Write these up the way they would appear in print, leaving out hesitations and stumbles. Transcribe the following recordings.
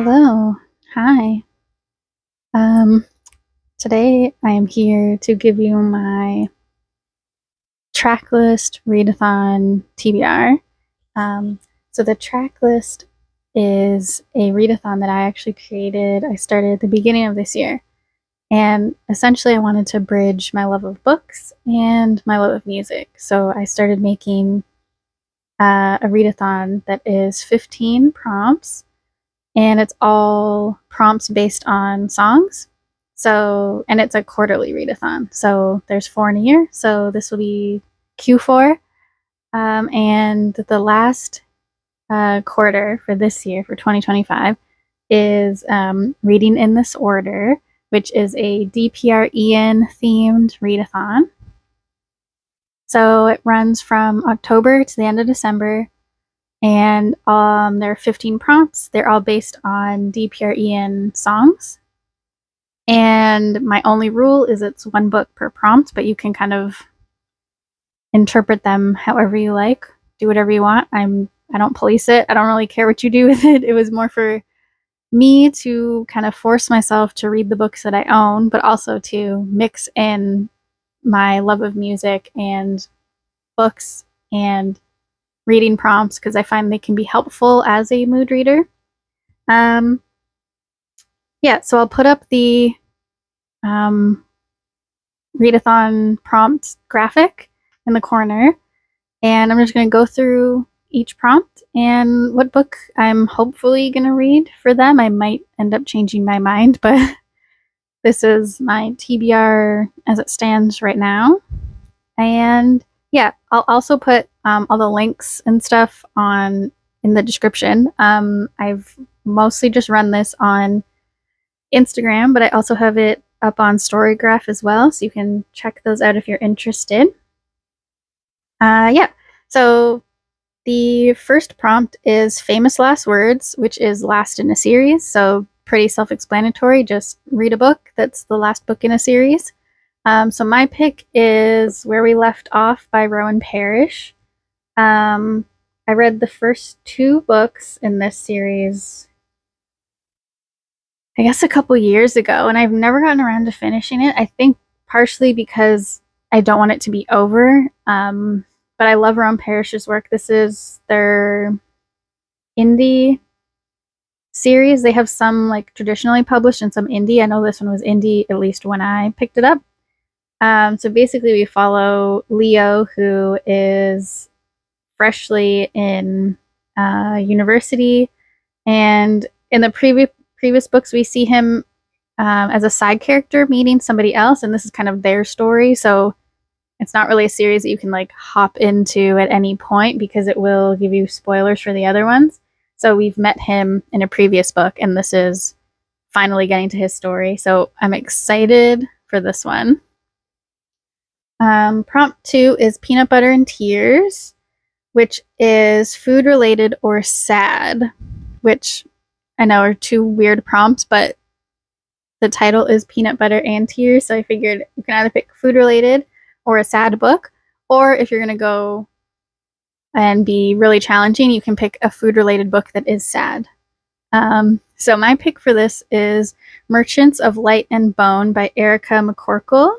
Hello. Hi. Um, Today I am here to give you my Tracklist Readathon TBR. So the Tracklist is a readathon that I actually created. I started at the beginning of this year. And essentially I wanted to bridge my love of books and my love of music. So I started making a readathon that is 15 prompts, and it's all prompts based on songs. So, and it's a quarterly readathon. So there's 4 in a year. So this will be Q4. And the last quarter for this year, for 2025, is Reading in This Order, which is a DPR IAN themed readathon. So it runs from October to the end of December. And there are 15 prompts. They're all based on DPR IAN songs. And my only rule is it's 1 book per prompt, but you can kind of interpret them however you like. Do whatever you want. I don't police it. I don't really care what you do with it. It was more for me to kind of force myself to read the books that I own, but also to mix in my love of music and books and reading prompts, because I find they can be helpful as a mood reader. Yeah, so I'll put up the readathon prompt graphic in the corner, and I'm just going to go through each prompt and what book I'm hopefully going to read for them. I might end up changing my mind, but this is my TBR as it stands right now. And yeah, I'll also put all the links and stuff in the description. I've mostly just run this on Instagram, but I also have it up on Storygraph as well, so you can check those out if you're interested. Yeah, so the first prompt is famous last words, which is last in a series, so pretty self-explanatory. Just read a book that's the last book in a series. So my pick is Where We Left Off by Rowan Parrish. I read the first 2 books in this series, I guess, a couple years ago, and I've never gotten around to finishing it. I think partially because I don't want it to be over. But I love Rowan Parrish's work. This is their indie series. They have some like traditionally published and some indie. I know this one was indie, at least when I picked it up. So basically we follow Leo, who is freshly in university, and in the previous books we see him as a side character meeting somebody else, and this is kind of their story. So it's not really a series that you can like hop into at any point, because it will give you spoilers for the other ones. So we've met him in a previous book, and this is finally getting to his story. So I'm excited for this one. Prompt 2 is Peanut Butter and Tears, which is food related or sad, which I know are 2 weird prompts, but the title is Peanut Butter and Tears, so I figured you can either pick food related or a sad book, or if you're going to go and be really challenging, you can pick a food related book that is sad. So my pick for this is Merchants of Light and Bone by Erica McCorkle.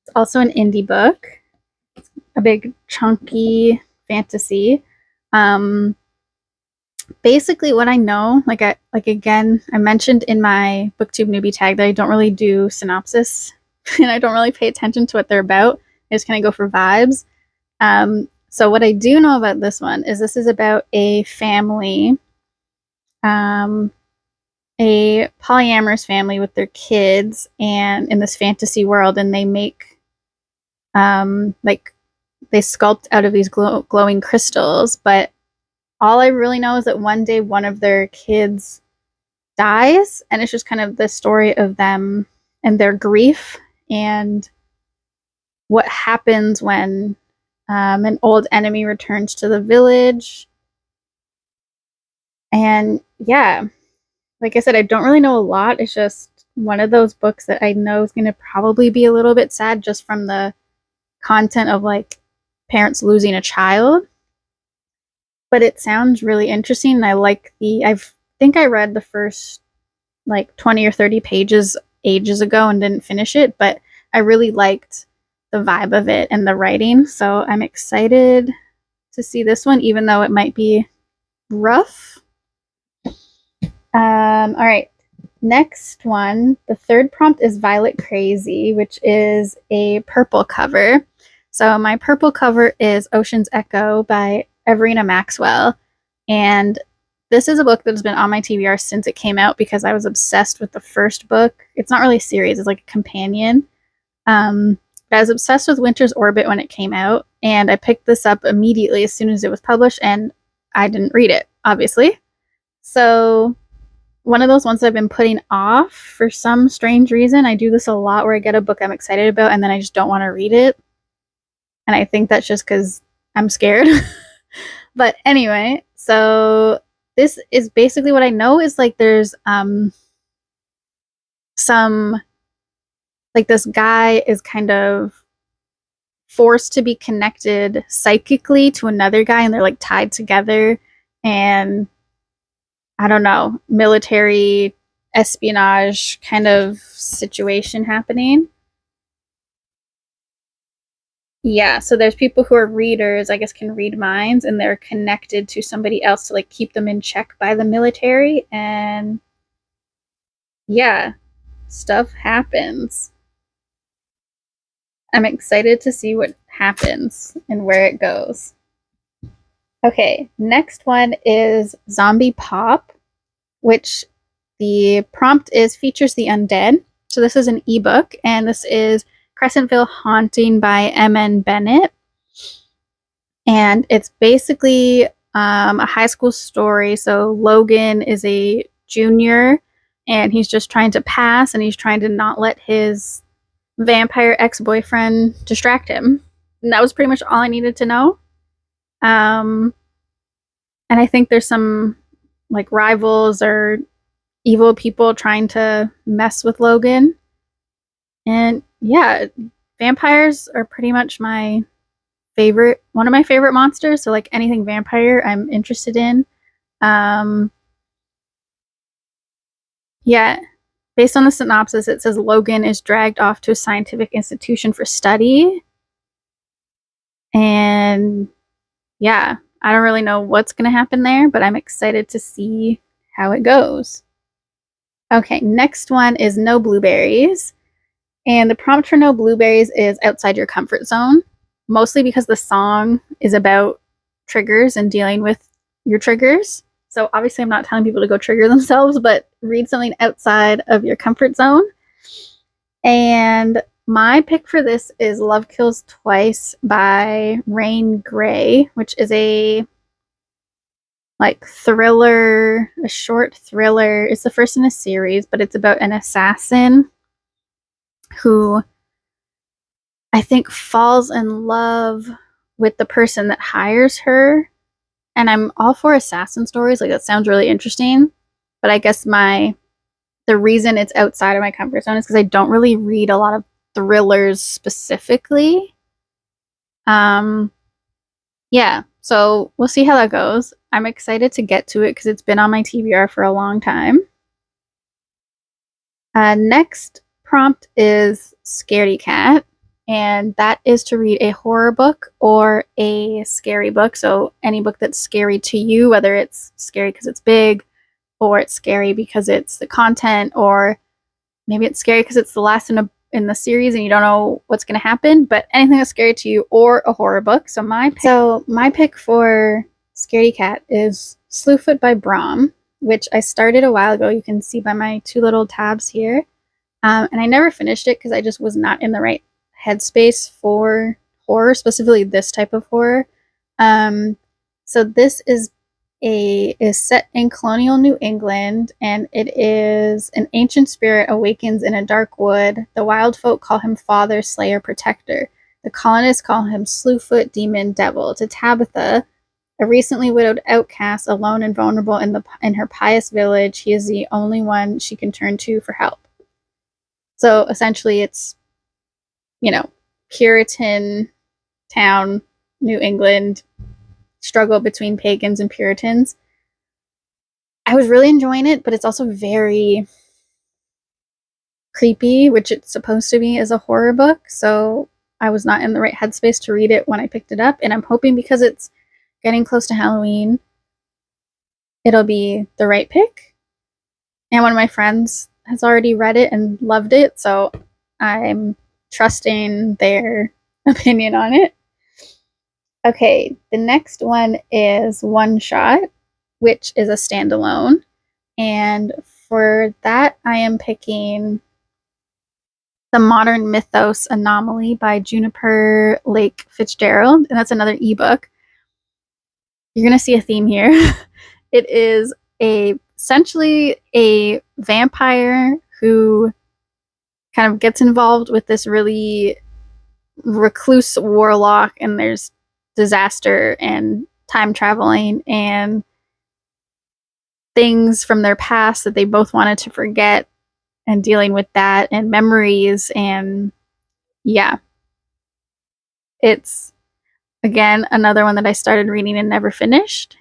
It's also an indie book. It's a big chunky fantasy. Basically what I know, again, I mentioned in my booktube newbie tag that I don't really do synopsis and I don't really pay attention to what they're about. I just kind of go for vibes. So what I do know about this one is this is about a family, a polyamorous family with their kids, and in this fantasy world, and they make they sculpt out of these glowing crystals. But all I really know is that one day one of their kids dies, and it's just kind of the story of them and their grief and what happens when an old enemy returns to the village. And yeah, like I said, I don't really know a lot. It's just one of those books that I know is going to probably be a little bit sad, just from the content of like parents losing a child. But it sounds really interesting, and I like I've think I read the first like 20 or 30 pages ages ago and didn't finish it, but I really liked the vibe of it and the writing. So I'm excited to see this one, even though it might be rough. All right. Next one, the third prompt is Violet Crazy, which is a purple cover. So my purple cover is Ocean's Echo by Everina Maxwell. And this is a book that's been on my TBR since it came out because I was obsessed with the first book. It's not really a series, it's like a companion. I was obsessed with Winter's Orbit when it came out, and I picked this up immediately as soon as it was published, and I didn't read it, obviously. So one of those ones that I've been putting off for some strange reason. I do this a lot where I get a book I'm excited about and then I just don't want to read it. And I think that's just because I'm scared. But anyway, so this is basically what I know is like there's some like this guy is kind of forced to be connected psychically to another guy and they're like tied together, and I don't know, military espionage kind of situation happening. Yeah, so there's people who are readers, I guess can read minds, and they're connected to somebody else to like keep them in check by the military, and yeah, stuff happens. I'm excited to see what happens and where it goes. Okay, next one is Zombie Pop, which the prompt is features the undead. So this is an ebook, and this is Crescentville Haunting by M.N. Bennett. And it's basically a high school story. So Logan is a junior, and he's just trying to pass, and he's trying to not let his vampire ex-boyfriend distract him. And that was pretty much all I needed to know. And I think there's some like rivals or evil people trying to mess with Logan. And yeah, vampires are pretty much one of my favorite monsters. So like anything vampire, I'm interested in. Yeah, based on the synopsis, it says Logan is dragged off to a scientific institution for study. And yeah, I don't really know what's going to happen there, but I'm excited to see how it goes. Okay, next one is No Blueberries. And the prompt for No Blueberries is outside your comfort zone, mostly because the song is about triggers and dealing with your triggers. So obviously I'm not telling people to go trigger themselves, but read something outside of your comfort zone. And my pick for this is Love Kills Twice by Rain Gray, which is a like thriller, a short thriller. It's the first in a series, but it's about an assassin who I think falls in love with the person that hires her. And I'm all for assassin stories. Like that sounds really interesting. But I guess the reason it's outside of my comfort zone is because I don't really read a lot of thrillers specifically. Yeah, so we'll see how that goes. I'm excited to get to it because it's been on my TBR for a long time. Next prompt is Scaredy Cat, and that is to read a horror book or a scary book. So any book that's scary to you, whether it's scary because it's big, or it's scary because it's the content, or maybe it's scary because it's the last in the series and you don't know what's going to happen, but anything that's scary to you or a horror book. So my pick for Scaredy Cat is Slewfoot by Brom, which I started a while ago. You can see by my two little tabs here. And I never finished it because I just was not in the right headspace for horror, specifically this type of horror. So this is set in colonial New England, and it is an ancient spirit awakens in a dark wood. The wild folk call him Father, Slayer, Protector. The colonists call him Slewfoot, Demon, Devil. To Tabitha, a recently widowed outcast, alone and vulnerable in her pious village, he is the only one she can turn to for help. So essentially it's, Puritan town, New England, struggle between pagans and Puritans. I was really enjoying it, but it's also very creepy, which it's supposed to be as a horror book. So I was not in the right headspace to read it when I picked it up. And I'm hoping because it's getting close to Halloween, it'll be the right pick. And one of my friends has already read it and loved it. So I'm trusting their opinion on it. Okay, the next one is One Shot, which is a standalone. And for that, I am picking The Modern Mythos Anomaly by Juniper Lake Fitzgerald. And that's another ebook. You're going to see a theme here. It is essentially a vampire who kind of gets involved with this really recluse warlock, and there's disaster and time traveling and things from their past that they both wanted to forget, and dealing with that and memories. And yeah, it's again another one that I started reading and never finished,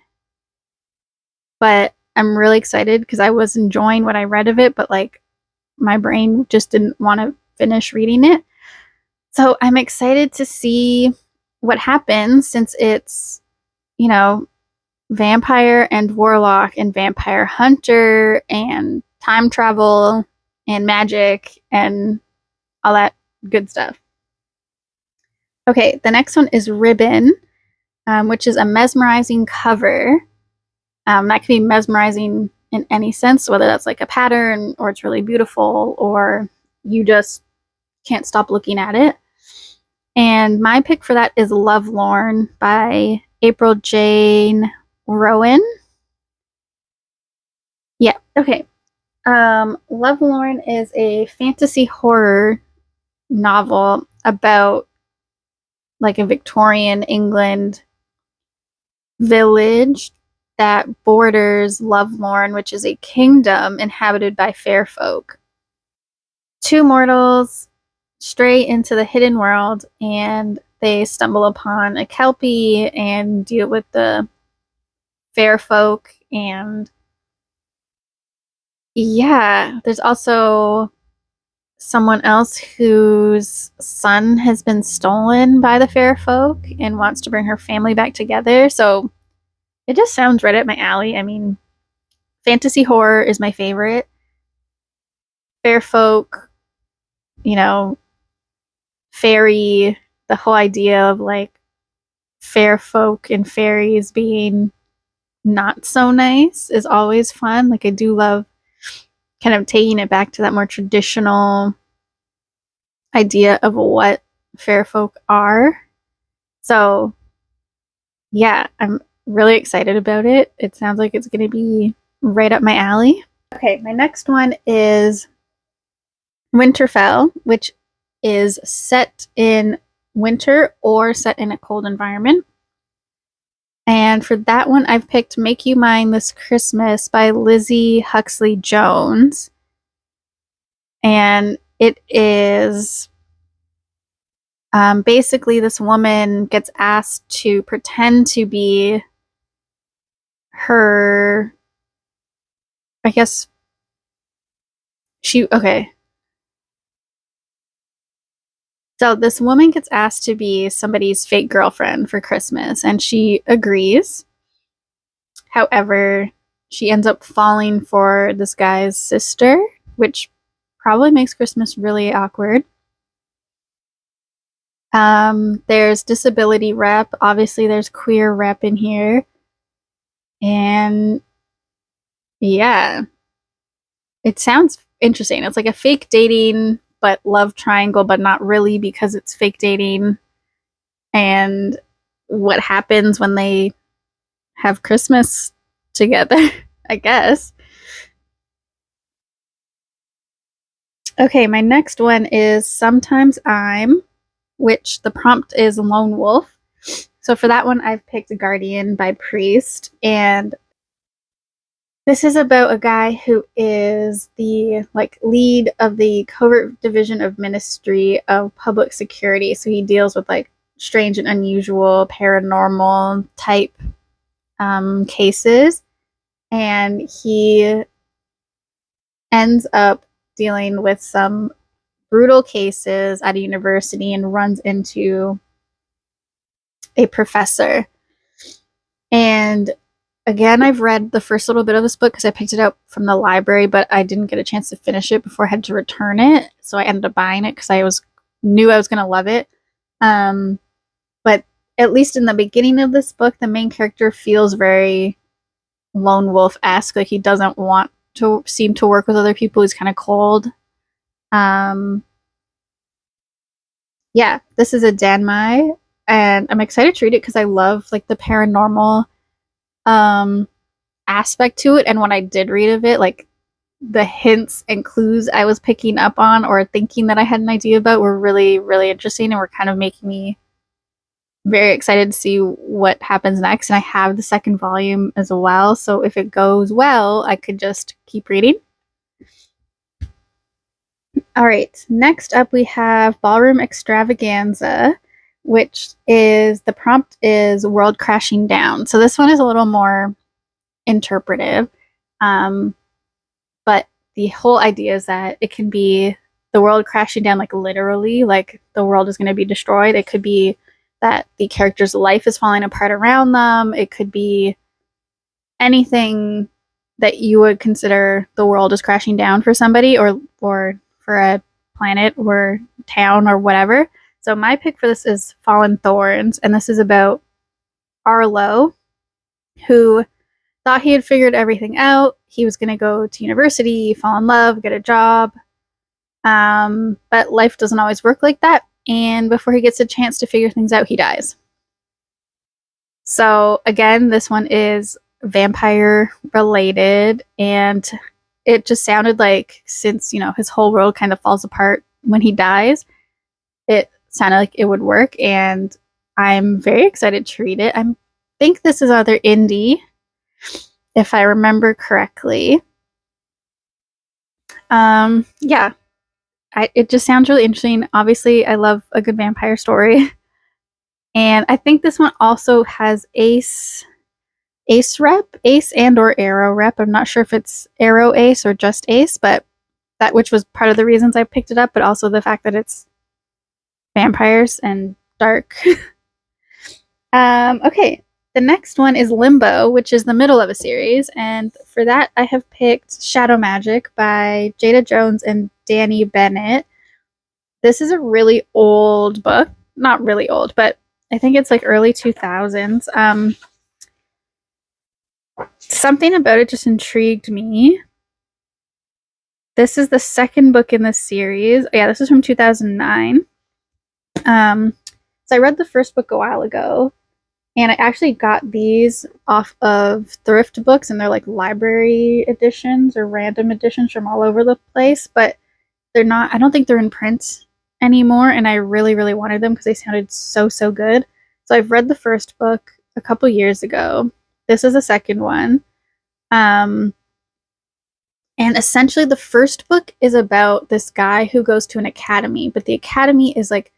but I'm really excited because I was enjoying what I read of it, but like my brain just didn't want to finish reading it. So I'm excited to see what happens, since it's, you know, vampire and warlock and vampire hunter and time travel and magic and all that good stuff. Okay, the next one is Ribbon, which is a mesmerizing cover. That can be mesmerizing in any sense, whether that's like a pattern or it's really beautiful or you just can't stop looking at it. And my pick for that is Lovelorn by April Jane Rowan. Yeah, okay. Lovelorn is a fantasy horror novel about like a Victorian England village that borders Lovelorn, which is a kingdom inhabited by fair folk. Two mortals stray into the hidden world and they stumble upon a kelpie and deal with the fair folk. And yeah, there's also someone else whose son has been stolen by the fair folk and wants to bring her family back together. So it just sounds right up my alley. I mean, fantasy horror is my favorite. Fair folk, you know, fairy, the whole idea of like fair folk and fairies being not so nice is always fun. Like I do love kind of taking it back to that more traditional idea of what fair folk are. So yeah, I'm really excited about it. It sounds like it's going to be right up my alley. Okay, my next one is Winterfell, which is set in winter or set in a cold environment. And for that one, I've picked Make You Mine This Christmas by Lizzie Huxley Jones. And it is basically this woman gets asked to pretend to be her, I guess okay. So this woman gets asked to be somebody's fake girlfriend for Christmas, and she agrees. However, she ends up falling for this guy's sister, which probably makes Christmas really awkward. There's disability rep. Obviously, there's queer rep in here. And yeah, it sounds interesting. It's like a fake dating, but love triangle, but not really because it's fake dating. And what happens when they have Christmas together, I guess. Okay, my next one is Sometimes I'm, which the prompt is Lone Wolf. So for that one, I've picked Guardian by Priest. And this is about a guy who is the like lead of the covert division of Ministry of Public Security. So he deals with like strange and unusual paranormal type cases. and he ends up dealing with some brutal cases at a university and runs into a professor. And again, I've read the first little bit of this book because I picked it up from the library, but I didn't get a chance to finish it before I had to return it. So I ended up buying it because knew I was going to love it. But at least in the beginning of this book, the main character feels very lone wolf-esque. Like he doesn't want to seem to work with other people. He's kind of cold. Yeah, this is a Danmai, and I'm excited to read it because I love like the paranormal aspect to it. And when I did read of it, like the hints and clues I was picking up on or thinking that I had an idea about were really, really interesting and were kind of making me very excited to see what happens next. And I have the second volume as well, so if it goes well, I could just keep reading. All right, next up we have Ballroom Extravaganza, which is, the prompt is World Crashing Down. So this one is a little more interpretive, but the whole idea is that it can be the world crashing down, like literally, like the world is going to be destroyed. It could be that the character's life is falling apart around them. It could be anything that you would consider the world is crashing down for somebody, or for a planet or town or whatever. So my pick for this is Fallen Thorns, and this is about Arlo, who thought he had figured everything out. He was going to go to university, fall in love, get a job. But life doesn't always work like that. And before he gets a chance to figure things out, he dies. So again, this one is vampire related, and it just sounded like, since, you know, his whole world kind of falls apart when he dies, it sounded like it would work, and I'm very excited to read it. I think this is other indie, if I remember correctly. Yeah, it just sounds really interesting. Obviously, I love a good vampire story. And I think this one also has Ace and or Arrow rep. I'm not sure if it's Arrow Ace or just Ace, but that, which was part of the reasons I picked it up, but also the fact that it's vampires and dark. Okay, the next one is Limbo, which is the middle of a series, and for that I have picked Shadow Magic by Jada Jones and Danny Bennett. This is a really old book. Not really old, but I think it's like early 2000s. Something about it just intrigued me. This is the second book in this series. Yeah, this is from 2009. So I read the first book a while ago, and I actually got these off of thrift books, and they're like library editions or random editions from all over the place, but they're not, I don't think they're in print anymore, and I really, really wanted them because they sounded so, so good. So I've read the first book a couple years ago. This is the second one. And essentially the first book is about this guy who goes to an academy, but the academy is like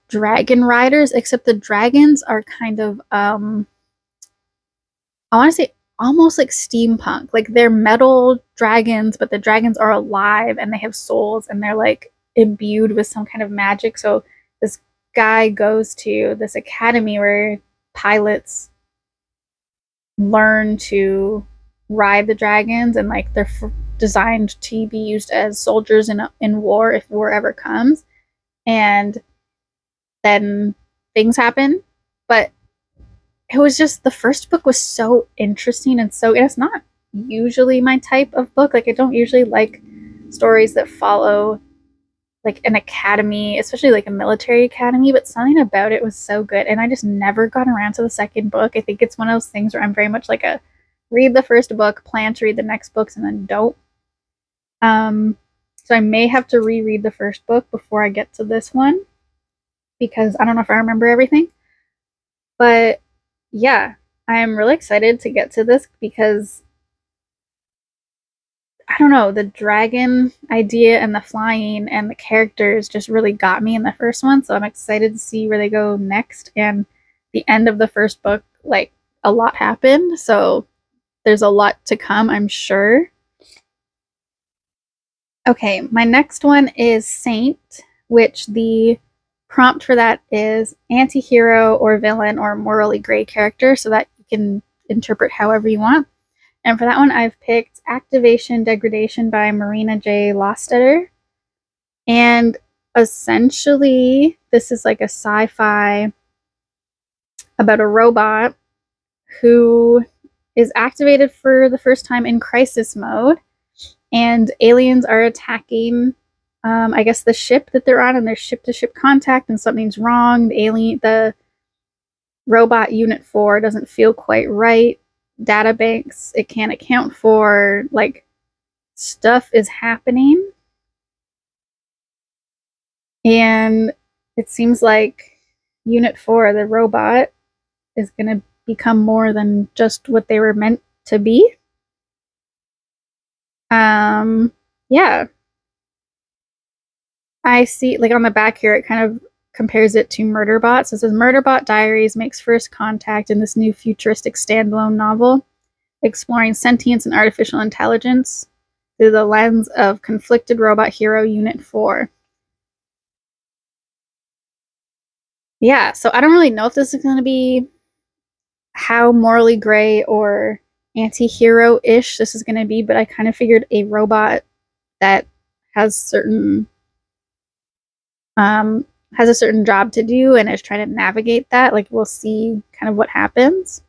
dragon riders, except the dragons are kind of, I want to say almost like steampunk. Like they're metal dragons, but the dragons are alive and they have souls and they're like imbued with some kind of magic. So this guy goes to this academy where pilots learn to ride the dragons, and like they're designed to be used as soldiers in war if war ever comes. And then things happen, but it was just, the first book was so interesting, and it's not usually my type of book. Like I don't usually like stories that follow like an academy, especially like a military academy, but something about it was so good, and I just never got around to the second book. I think it's one of those things where I'm very much like a read the first book, plan to read the next books, and then don't. So I may have to reread the first book before I get to this one, because I don't know if I remember everything. But yeah, I'm really excited to get to this because I don't know, the dragon idea and the flying and the characters just really got me in the first one. So I'm excited to see where they go next. And the end of the first book, like a lot happened. So there's a lot to come, I'm sure. Okay, my next one is Saint, which the prompt for that is anti-hero or villain or morally gray character, so that you can interpret however you want. And for that one, I've picked Activation Degradation by Marina J. Lostetter. And essentially, this is like a sci-fi about a robot who is activated for the first time in crisis mode, and aliens are attacking, I guess, the ship that they're on, and there's ship-to-ship contact, and something's wrong. The robot Unit 4 doesn't feel quite right. Data banks it can't account for. Like, stuff is happening. And it seems like Unit 4, the robot, is going to become more than just what they were meant to be. Yeah. I see, like, on the back here, it kind of compares it to Murderbot. So it says, Murderbot Diaries makes first contact in this new futuristic standalone novel, exploring sentience and artificial intelligence through the lens of conflicted robot hero Unit 4. Yeah, so I don't really know if this is going to be how morally gray or anti-hero-ish this is going to be, but I kind of figured a robot that has a certain job to do and is trying to navigate that. Like, we'll see kind of what happens.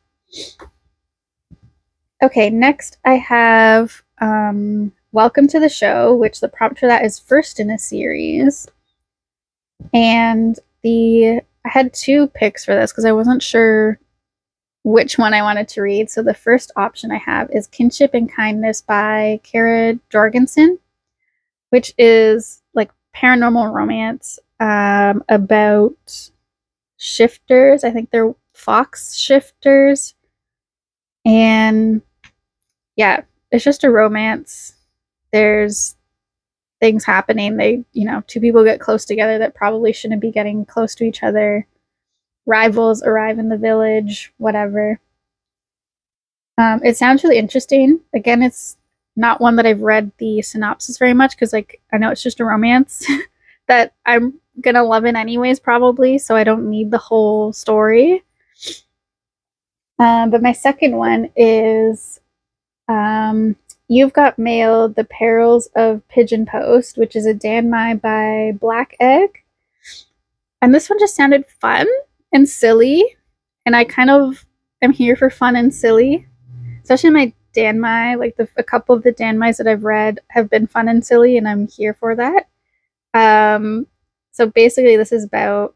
Okay, next I have Welcome to the Show, which the prompt for that is first in a series. And I had two picks for this because I wasn't sure which one I wanted to read. So the first option I have is Kinship and Kindness by Kara Jorgensen, which is like paranormal romance about shifters. I think they're fox shifters. And yeah, it's just a romance. There's things happening. Two people get close together that probably shouldn't be getting close to each other. Rivals arrive in the village, whatever. It sounds really interesting. Again, it's not one that I've read the synopsis very much because, like, I know it's just a romance that I'm gonna love it anyways, probably, so I don't need the whole story. But my second one is You've Got Mail, The Perils of Pigeon Post, which is a Danmai by Black Egg. And this one just sounded fun and silly, and I kind of am here for fun and silly. Especially my Danmai, like a couple of the Danmais that I've read have been fun and silly, and I'm here for that. So basically, this is about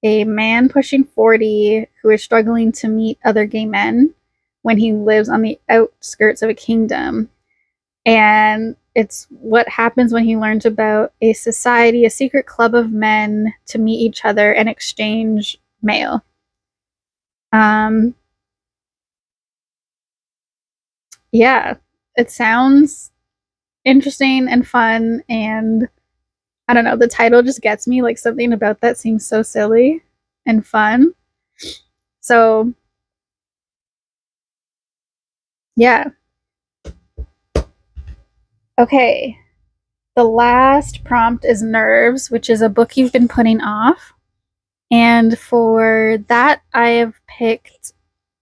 a man pushing 40 who is struggling to meet other gay men when he lives on the outskirts of a kingdom. And it's what happens when he learns about a society, a secret club of men to meet each other and exchange mail. Yeah, it sounds interesting and fun, and I don't know, the title just gets me. Like, something about that seems so silly and fun. So yeah. Okay, the last prompt is Nerves, which is a book you've been putting off. And for that, I have picked,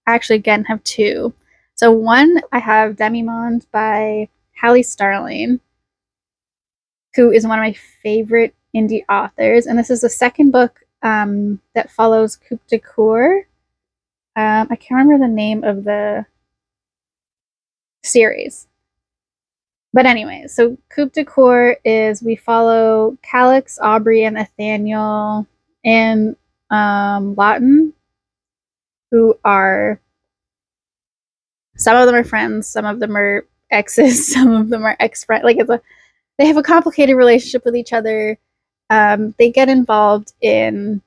actually, again, have two. So one, I have Demimonde by Hallie Starling, who is one of my favorite indie authors. And this is the second book that follows Coupe de Coeur. I can't remember the name of the series. But anyway, so Coupe de Coeur is, we follow Calix, Aubrey, and Nathaniel and Lawton, who are, some of them are friends, some of them are exes, some of them are ex-friends. Like, they have a complicated relationship with each other. They get involved in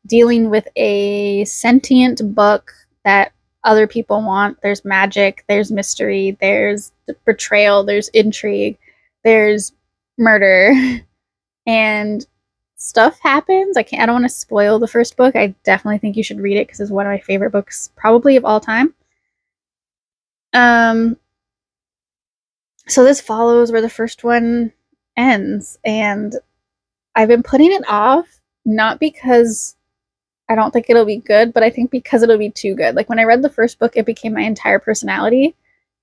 dealing with a sentient book that other people want. There's magic, there's mystery, there's betrayal, there's intrigue, there's murder, and stuff happens. I don't want to spoil the first book. I definitely think you should read it because it's one of my favorite books probably of all time. So this follows where the first one ends, and I've been putting it off, not because I don't think it'll be good, but I think because it'll be too good. Like when I read the first book, it became my entire personality,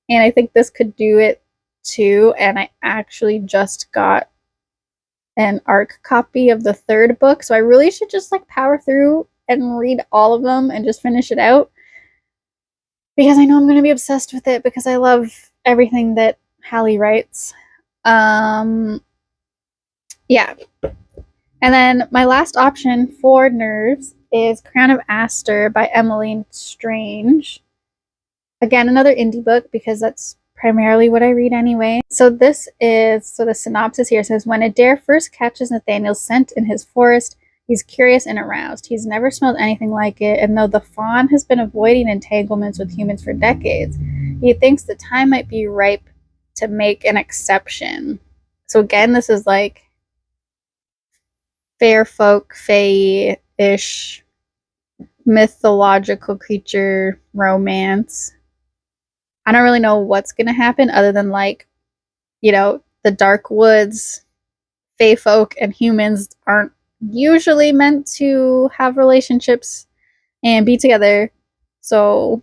and I think this could do it too. And I actually just got an ARC copy of the third book, so I really should just like power through and read all of them and just finish it out, because I know I'm going to be obsessed with it because I love everything that Hallie writes. Yeah. And then my last option for nerves is Crown of Aster by Emmeline Strange. Again, another indie book because that's primarily what I read anyway. So the synopsis here says, when Adair first catches Nathaniel's scent in his forest, he's curious and aroused. He's never smelled anything like it, and though the fawn has been avoiding entanglements with humans for decades, he thinks the time might be ripe to make an exception. So again, this is like fair folk, fae-ish, mythological creature romance. I don't really know what's going to happen other than like, the dark woods, fae folk and humans aren't usually meant to have relationships and be together. So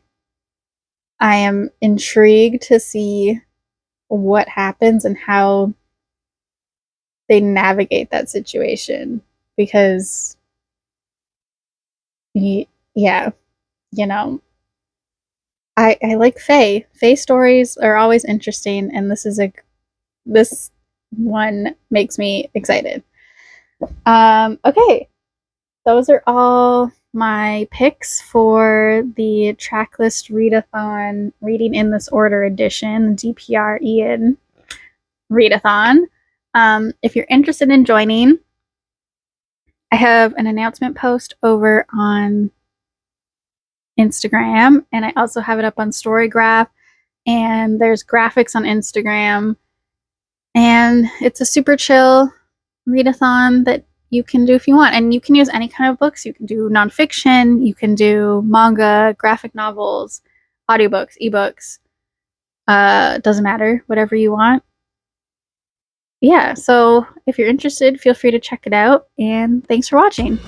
I am intrigued to see what happens and how they navigate that situation, because yeah, you know, I like fae. Fae stories are always interesting, and this one makes me excited. Okay, those are all my picks for the Tracklist Readathon Reading in This Order edition, DPR IAN Readathon. If you're interested in joining, I have an announcement post over on Instagram, and I also have it up on Storygraph, and there's graphics on Instagram, and it's a super chill readathon that you can do if you want, and you can use any kind of books. You can do nonfiction, you can do manga, graphic novels, audiobooks, ebooks, doesn't matter, whatever you want. Yeah, so if you're interested, feel free to check it out, and thanks for watching.